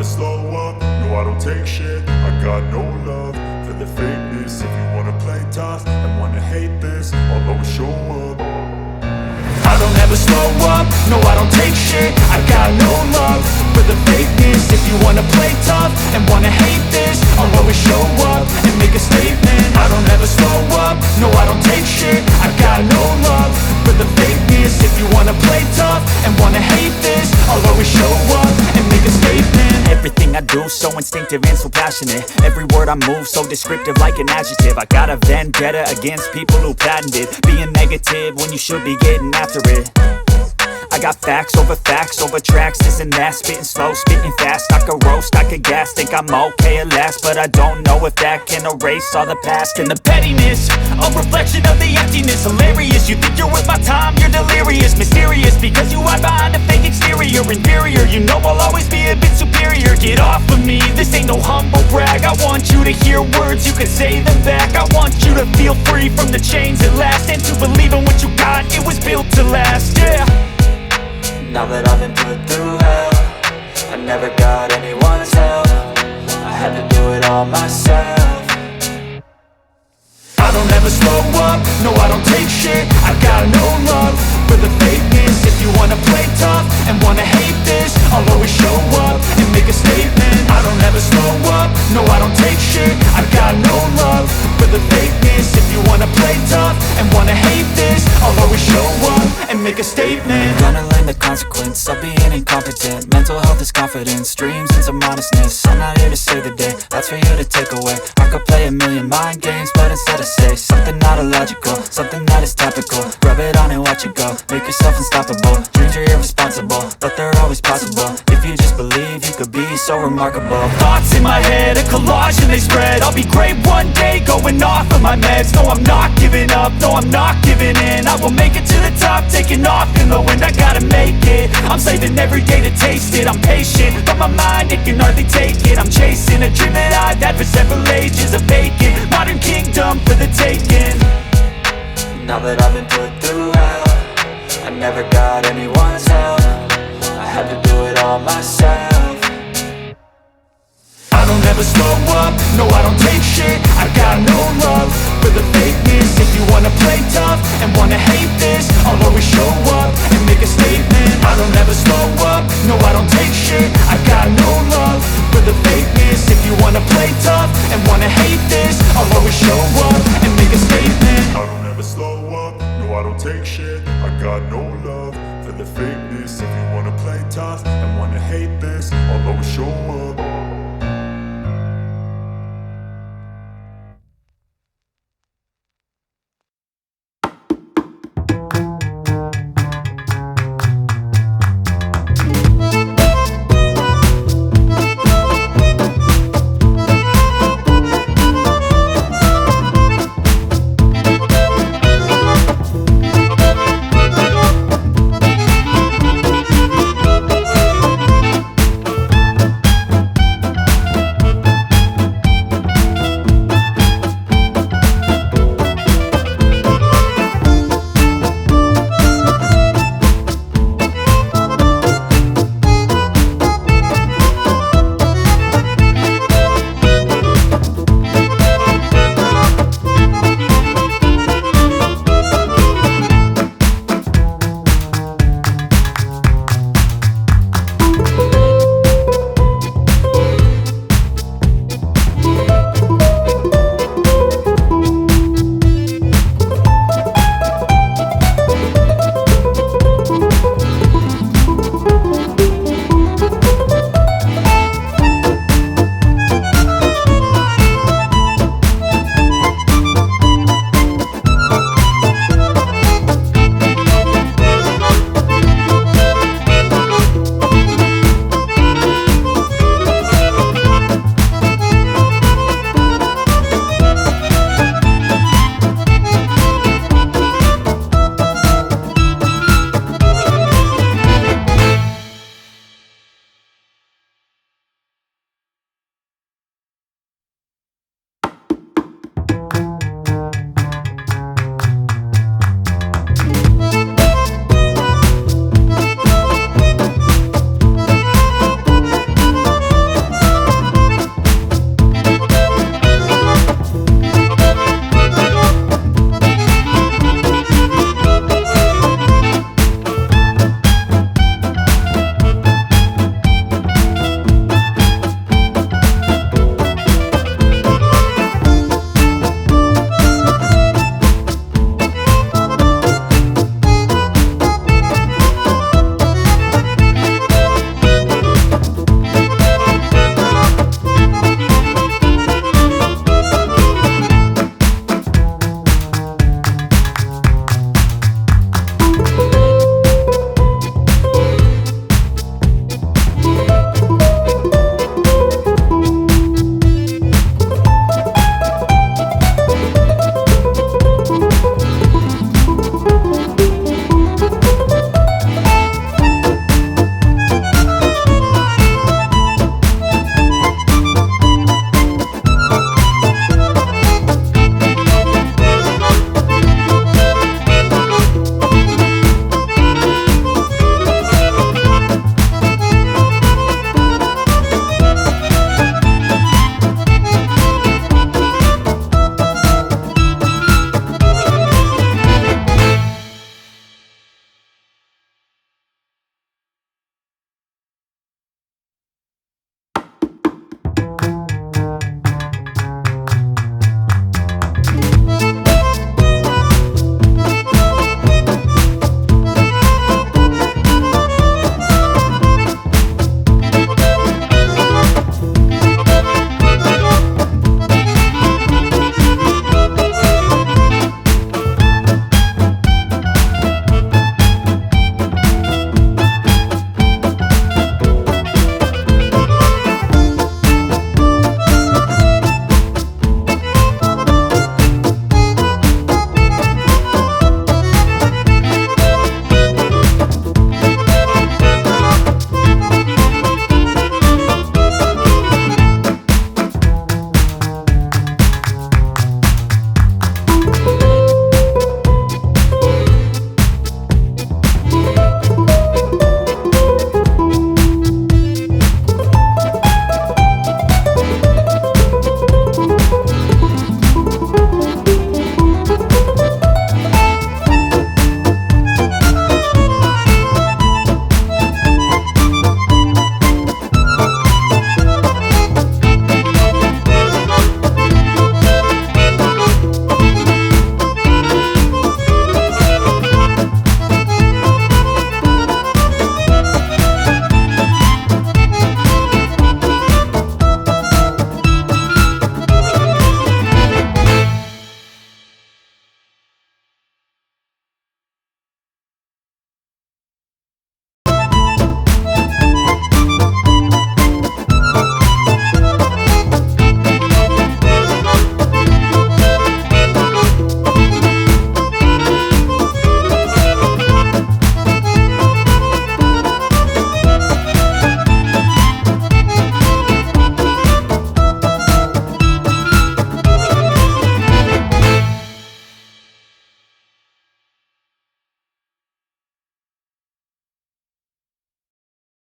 slow up, no I don't take shit. I got no love for the fakeness. If you wanna play tough and wanna hate this, I'll always show up. I don't ever slow up, no I don't take shit. I got no love for the fakeness. If you wanna play tough and wanna hate this, I'll always show up and make a statement. I don't ever slow up, no I don't take shit. I got no love for the fakeness. If you wanna play tough and wanna hate this, I'll always show up and make a statement. Everything I do so instinctive and so passionate. Every word I move so descriptive like an adjective. I got a vendetta against people who patented being negative when you should be getting after it. I got facts over tracks, this and that. Spitting slow, spitting fast, I could roast, I could gas. Think I'm okay at last, but I don't know if that can erase all the past. And the pettiness, a reflection of the emptiness. Hilarious, you think you're worth my time, you're delirious. Mysterious, because you hide behind a fake exterior. Inferior, you know I'll always be a bit superior. Get off of me, this ain't no humble brag. I want you to hear words, you can say them back. I want you to feel free from the chains at last, and to believe in what you got, it was built to last, yeah. Now that I've been put through hell, I never got anyone's help. I had to do it all myself. I don't ever slow up, no I don't take shit. I got no love for the fakeness. If you wanna play tough and wanna hate this, I'll always show up and make a statement. I don't ever slow up, no I don't take shit. I got no love for the fakeness. If you wanna play tough and wanna hate this, I'll always show up and make a statement. Gonna learn the consequence of being incompetent. Mental health is confidence, dreams and some honestness. I'm not here to save the day, that's for you to take away. I could play a million mind games, but instead I say something not illogical, something that is topical. Rub it on and watch it go, make yourself unstoppable. Dreams are irresponsible, but they're always possible. If you just believe, you could be so remarkable. Thoughts in my head, a collage and they spread. I'll be great one day, going off of my meds. No, I'm not giving up, no, I'm not giving in. I will make it to the top, taking off in the wind. I gotta make it, I'm saving every day to taste it. I'm patient, but my mind, it can hardly take it. I'm chasing a dream that I've had for several ages. A vacant, modern kingdom for the taking. Now that I've been put through hell, I never got anyone's help. I had to do it all myself. I don't ever slow up, no I don't take shit. I got no love for the fakeness. If you wanna play tough and wanna hate this, I'll always show up and make a statement. I don't ever slow up, no I don't take shit. I got no love for the fakeness. If you wanna play tough and wanna hate